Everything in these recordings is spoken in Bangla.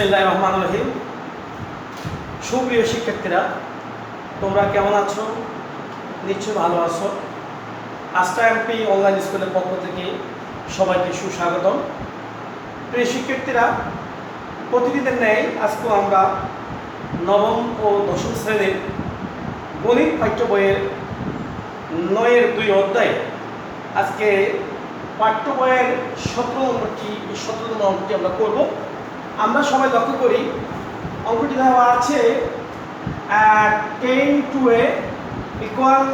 বিসমিল্লাহির রহমানির রহিম। সুপ্রিয় শিক্ষার্থীরা, তোমরা কেমন আছো? নিশ্চয়ই ভালো আছো। আস্থা এমপি অনলাইন স্কুলের পক্ষ থেকে সবাইকে সুস্বাগতম। প্রিয় শিক্ষার্থীরা, প্রতিদিনের ন্যায় আজকেও আমরা নবম ও দশম শ্রেণীর গণিত পাঠ্য বইয়ের 9-2 অধ্যায়ে আজকে পাঠ্য বইয়ের 17 নম্বর অঙ্কটি আমরা করব। আমরা সবাই লক্ষ্য করি অঙ্কটি দেওয়া আছে 10 equal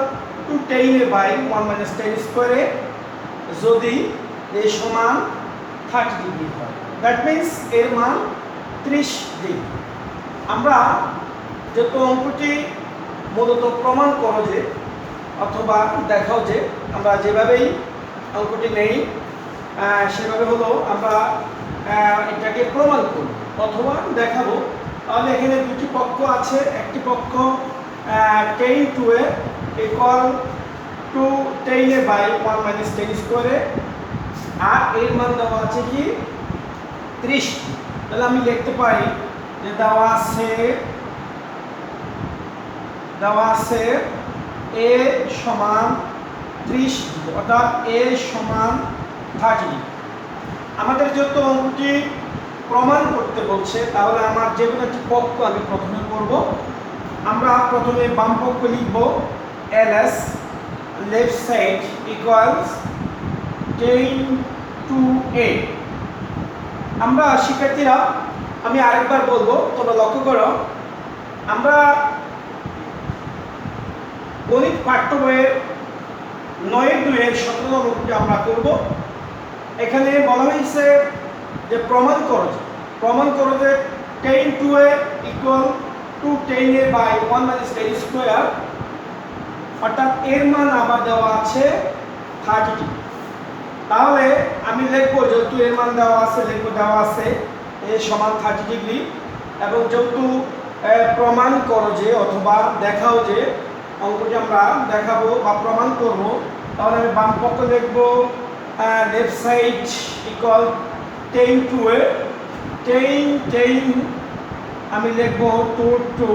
to 10 by 1 - 10 স্কোয়ারে যদি এ সমান 30 ডিগ্রি হয়, দ্যাট মিন্স এর মান 30 ডিগ্রি। আমরা যেহেতু অঙ্কটি মূলত প্রমাণ করো যে অথবা দেখাও যে আমরা যেভাবেই অঙ্কটি নেই সেভাবে হলো আমরা এটাকে প্রমাণ করব অথবা দেখাবো। তাহলে এখানে দুটি পক্ষ আছে, একটি পক্ষ 10 equal to 10 by 1 - 10 স্কোয়ারে, আর এর মান দেওয়া আছে কি 30। তাহলে আমি লিখতে পারি যে দেওয়া আছে a সমান 30 ডিগ্রি, অর্থাৎ a সমান 30 ডিগ্রি। আমাদের যেহেতু অঙ্কটি প্রমাণ করতে বলছে, তাহলে আমার যে কোনো একটি পক্ষ আমি প্রথমে করব। আমরা প্রথমে বাম পক্ষ লিখব ls, left side equals 10 to a। আমরা শিক্ষার্থীরা, আমি আরেকবার বলবো, তোমরা লক্ষ্য করো, আমরা গণিত পাঠ্য বইয়ের 9-2 17 নম্বরটি আমরা করব। এখানে বলা হয়েছে যে প্রমাণ করো যে 10 equal to 10 by 1 - 10 স্কোয়ার, অর্থাৎ এর মান আবার দেওয়া আছে 30 ডিগ্রি। তাহলে আমি লিখবো, যেহেতু এর মান দেওয়া আছে a সমান 30 ডিগ্রি, এবং যেহেতু প্রমাণ করো যে অথবা দেখাও যে অঙ্কটি আমরা দেখাবো বা প্রমাণ করব, তাহলে আমি বাম পক্ষ লিখব left side equal 10 to a, 10 আমি লিখব 2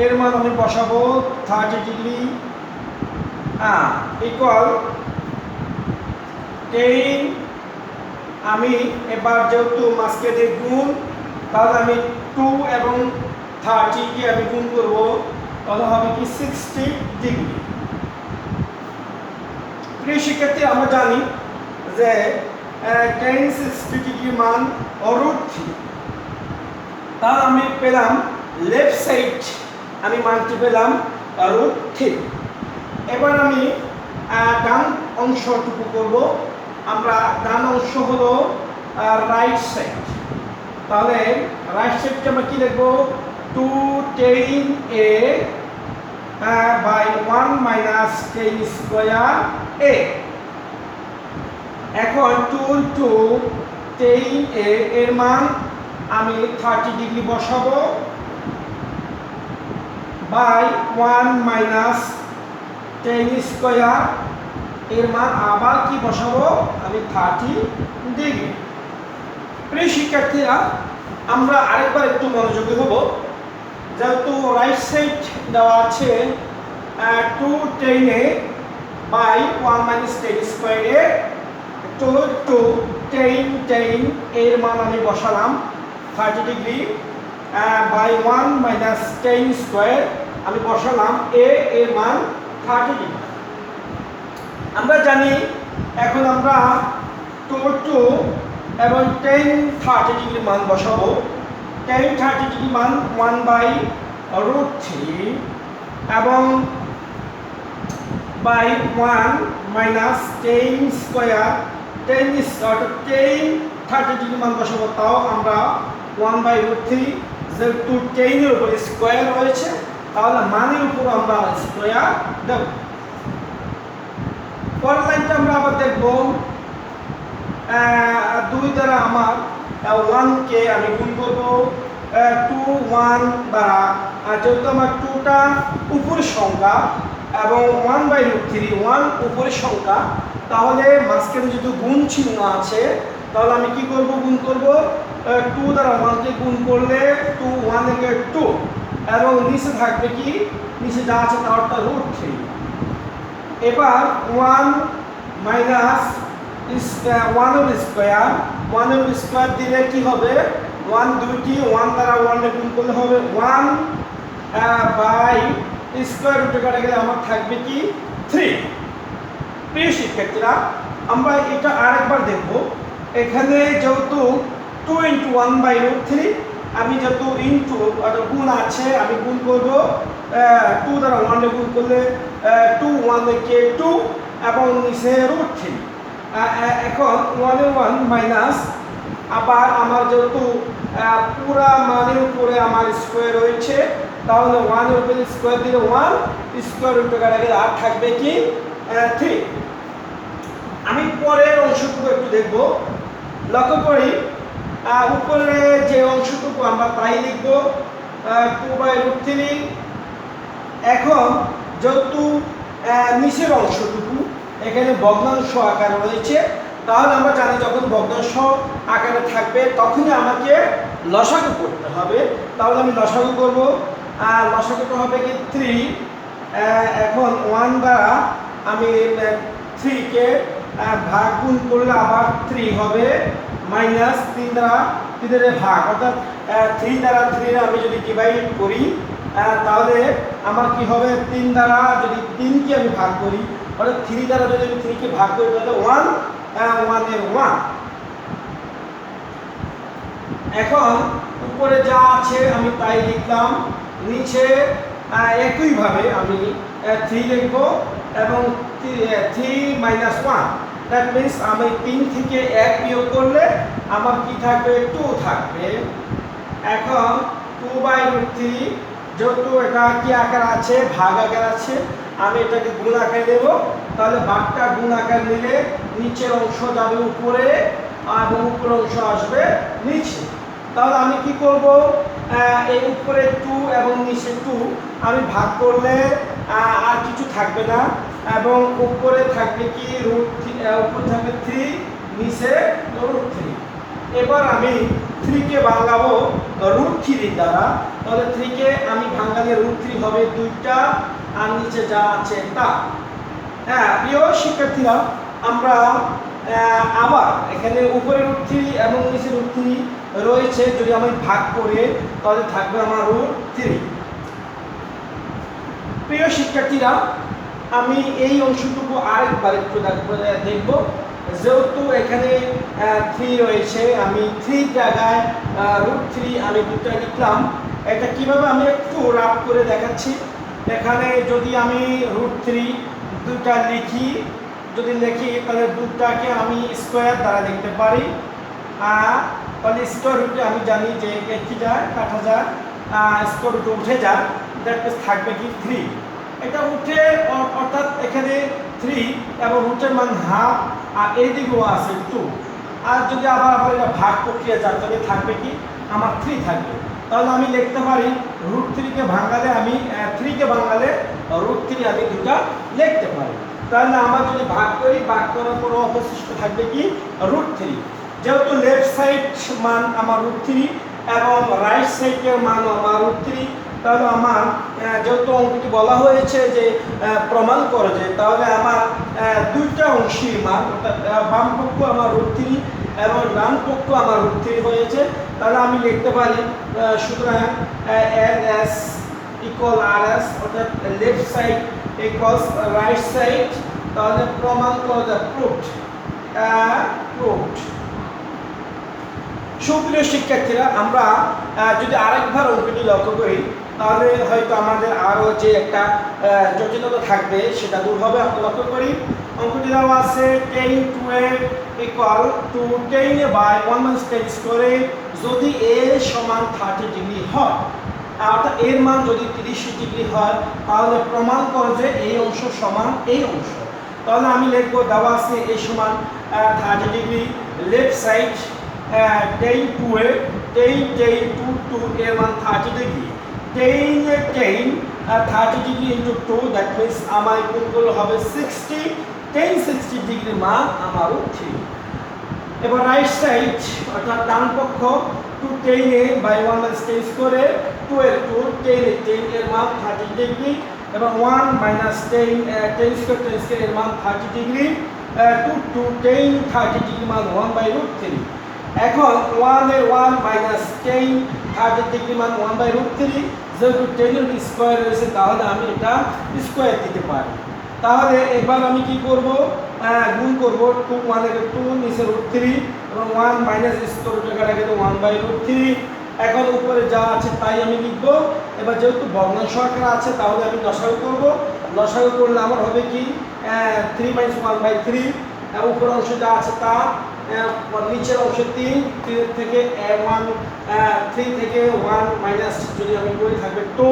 এর মান আমি বসাবো 30 ডিগ্রি ইকুয়াল 10। আমি এবার যেহেতু মাঝকে দিয়ে গুণ, তাহলে আমি 2 এবং 30 কে আমি গুণ করব, তাহলে হবে কি 60 ডিগ্রি। প্রিয় শিক্ষার্থী, আমরা জানি যে tan 60 ডিগ্রি মান √3। তাহলে আমি পেলাম লেফট সাইড, আমি মানটি পেলাম √3। এবার আমি ডান অংশটুকু করব। আমরা ডান অংশ হলো রাইট সাইড। তাহলে রাইট সাইডকে আমরা কি লিখব 210a by 1 - 10 স্কয়ার a। এখন 210a এর মান আমি 30 ডিগ্রি বসাবো বাই 1 - 10 স্কয়ার, এর মান আবার কি বসাবো আমি 30 ডিগ্রি। প্রিয় শিক্ষার্থীরা, আমরা আরেকবার একটু মনোযোগী হব। যেহেতু রাইট সাইড দেওয়া আছে 210a by 1 - 10 স্কয়ারে, 10 এর মান আমি বসালাম 30 ডিগ্রি বাই 1 - 10 স্কয়ার, আমি বসালাম a এর মান 30 ডিগ্রি। আমরা জানি এখন আমরা 2 এবং 10 ডিগ্রি মান বসাবো। 10 ডিগ্রি মান 1/√3 এবং বাই 1 - 10 স্কয়ার, 10 ডিগ্রি মান বসাবো, তাও আমরা 1/√3, যেহেতু 10 এর উপরে স্কয়ার রয়েছে, তাহলে মানের উপর আমরা স্কয়ার দেব। পরের লাইনটা আমরা আবার দেখব 2 দ্বারা আমার 1 কে আমি গুণ করব 2 1 দ্বারা, যেহেতু আমার 2টা উপরের সংখ্যা এবং 1/√3 1 উপরের সংখ্যা, তাহলে মাঝখানে যেহেতু গুণ চিহ্ন আছে তাহলে আমি কি করব, গুণ করব 2 দ্বারা 1 কে গুণ করলে 2 1 একে 2 এবং নিচে থাকবে কি, নিচে যা আছে তার √3। এবার 1 মাইনাস 1 এর স্কয়ার, 1 এর স্কয়ার দিলে কি হবে, 1 দুইটি 1 দ্বারা 1 এ গুণ করলে হবে 1 বাই স্কয়ার রুটে কাটা গেলে আমার থাকবে কি 3। প্রিয় শিক্ষার্থীরা, আমরা এটা আরেকবার দেখব। এখানে যেহেতু 2 × 1/√3, আমি যেহেতু ইনটু গুণ আছে, আমি গুণ করব 2 দ্বারা 1 এ গুণ করলে 2 1 একে 2 এবং নিচে √3। এখন 1 এর 1 মাইনাস, আবার আমার যেহেতু পুরা মানের উপরে আমার স্কোয়ার রয়েছে, তাহলে 1 এর উপরে স্কোয়ার দিলে 1 স্কোয়ার রুটে কাটা গেলে আর থাকবে কি 3। আমি পরের অংশটুকু একটু দেখব। লক্ষ্য করি উপরে যে অংশটুকু আমরা তাই লিখব 2/√3। এখন যেহেতু নিচের অংশটুকু এখানে ভগ্নাংশ আকারে রয়েছে, তাহলে আমরা জানি যখন ভগ্নাংশ আকারে থাকবে তখনই আমাকে লসাগু করতে হবে। তাহলে আমি লসাগু করব, লসাগুটা হবে কি 3। এখন 1 দ্বারা আমি 3 কে ভাগ গুণ করলে আবার 3 হবে, মাইনাস 3 দ্বারা 3 এর ভাগ, অর্থাৎ 3 দ্বারা 3 আমি যদি ডিভাইড করি তাহলে আমার কি হবে, 3 দ্বারা যদি 3 কে আমি ভাগ করি, অর্থাৎ 3 দ্বারা যদি আমি 3 কে ভাগ করি তাহলে 1 এর 1। এখন উপরে যা আছে আমি তাই লিখলাম, নিচে একইভাবে আমি 3 লিখব এবং 3 - 1, দ্যাট মিন্স আমি 3 থেকে 1 বিয়োগ করলে আমার কি থাকবে, 2 থাকবে। এখন 2/√3, যেহেতু এটা কি আকার আছে, ভাগ আকার আছে, আমি এটাকে গুণ আকারে দেব। তাহলে ভাগটা গুণ আকার নিলে নিচের অংশ যাবে উপরে এবং উপরের অংশ আসবে নিচে। তাহলে আমি কি করব, এই উপরে 2 এবং নিচে 2 আমি ভাগ করলে আর কিছু থাকবে না এবং উপরে থাকবে কি √3, উপরে থাকবে 3, নিচে √3। এবার আমি 3 কে ভাঙাবো √3 দ্বারা, তাহলে 3 কে আমি ভাঙালে √3 হবে 2টা আর নিচে যা আছে তা। প্রিয় শিক্ষার্থীরা, আমরা আবার এখানে উপরে √3 এবং নিচে √3 রয়েছে, যদি আমি ভাগ করে তাহলে থাকবে আমার √3। প্রিয় শিক্ষার্থীরা, আমি এই অংশটুকু আরেকবার একটু দেখব। যেহেতু এখানে 3 রয়েছে, আমি 3 জায়গায় √3 আমি 2টা লিখলাম। এটা কিভাবে আমি একটু রাফ করে দেখাচ্ছি। এখানে যদি আমি √3 2টা লিখি, যদি লিখি তাহলে 2টাকে আমি স্কোয়ার দ্বারা লিখতে পারি। তাহলে স্কোয়ার রুটে আমি জানি যে কি যায়, কাটা যায়, স্কোয়ার রুটে উঠে যায়, দ্যাট মিন্স থাকবে কি 3। এটা উঠে, অর্থাৎ এখানে 3 এবং রুটের মান হাফ, আর এইদিকেও আছে 2। আর যদি আবার এটা ভাগ প্রক্রিয়া যায় তাহলে থাকবে কি আমার 3 থাকবে। তাহলে আমি লিখতে পারি √3 কে ভাঙালে আমি 3 কে ভাঙালে √3 আমি 2টা লিখতে পারি। তাহলে আমার যদি ভাগ করি, ভাগ করার পর অবশিষ্ট থাকবে কি √3। যেহেতু লেফট সাইড মান আমার √3 এবং রাইট সাইডের মান আমার √3, তাহলে আমার যেহেতু অঙ্কটি বলা হয়েছে যে প্রমাণ করে যে, তাহলে আমার 2টা অংশই মান, অর্থাৎ বাম পক্ষ আমার √3 এবং ডান পক্ষ আমার √3 হয়েছে। তাহলে আমি লিখতে পারি সুতরাং LS = RS, অর্থাৎ left side equals right side. তাহলে প্রমাণ করে যে প্রুভড। সুপ্রিয় শিক্ষার্থীরা, আমরা যদি আরেকবার অঙ্কটি লক্ষ্য করি তাহলে হয়তো আমাদের আরও যে একটা জটিলতা থাকবে সেটা দূর হবে। আমরা লক্ষ্য করি অঙ্কটি দেওয়া আছে 10 2a = 10a/1 - 10² যদি a সমান 30 ডিগ্রি হয়, অর্থাৎ এর মান যদি 30 ডিগ্রি হয়, তাহলে প্রমাণ করে যে এই অংশ সমান এই অংশ। তাহলে আমি লিখব, দেওয়া আছে a সমান 30 ডিগ্রি, লেফট সাইড 10 2a, 10 2 এর মান 30 degree, 10 30 degree into 2, that means আমার গুণগুলো হবে 60, 10 60 ডিগ্রি মান আমারও 3। এবার রাইট সাইড অর্থাৎ ডান পক্ষ 2 10 বাই 1 মাইনাস 10 স্কোয়ারে 2 এর 2 10 এর মান 30 ডিগ্রি এবং 1 মাইনাস 10 স্কোয়ার এর মান 30 ডিগ্রি 2 টু 10 30 ডিগ্রি মান 1 বাই রুট 3। এখন 1 এর 1 মাইনাস 10 30 ডিগ্রি মান 1 বাই রুট 3, যেহেতু 10 এর স্কোয়ার রয়েছে তাহলে আমি এটা স্কোয়ার দিতে পারি। তাহলে এবার আমি কি করব, গুণ করব 2 1 এর 2 নিচে রুট 3 এবং 1 মাইনাস স্কোয়ার কাটাকাটি 1 বাই রুট 3। এখন উপরে যা আছে তাই আমি লিখব। এবার যেহেতু ভগ্নাংশ আকারে আছে তাহলে আমি লসাগু করব। লসাগু করলে আমার হবে কি 3 মাইনাস 1 বাই 3, উপরের অংশ যা আছে তা, নিচের অংশ 3 থেকে 1 3 থেকে 1 মাইনাস যদি আমি করে থাকবে 2,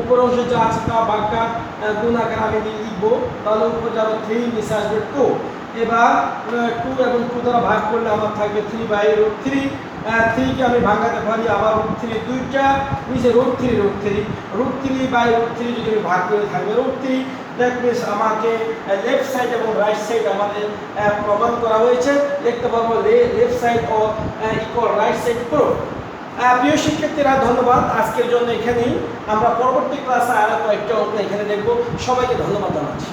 উপরের অংশ যা আছে তা বাঁকা গুণ আকারে আমি লিখবো। তাহলে উপরে যাবে 3, নিচে আসবে 2। এবার 2 এবং 2 দ্বারা ভাগ করলে আমার থাকবে 3 বাই রুট 3। 3 কে আমি ভাঙাতে পারি আবার রুট 3 দুইটা, নিচে রুট 3 বাই রুট 3 যদি আমি ভাগ করে থাকবে রুট 3। দ্যাট মিনস আমাকে লেফট সাইড এবং রাইট সাইড আমাদের প্রমাণ করা হয়েছে। দেখতে পাবো লেফট সাইড ও ইকুয়াল রাইট সাইড প্রুফ। প্রিয় শিক্ষার্থীরা ধন্যবাদ, আজকের জন্য এখানেই। আমরা পরবর্তী ক্লাসে আরো কয়েকটা অঙ্ক এখানে দেখব। সবাইকে ধন্যবাদ জানাচ্ছি।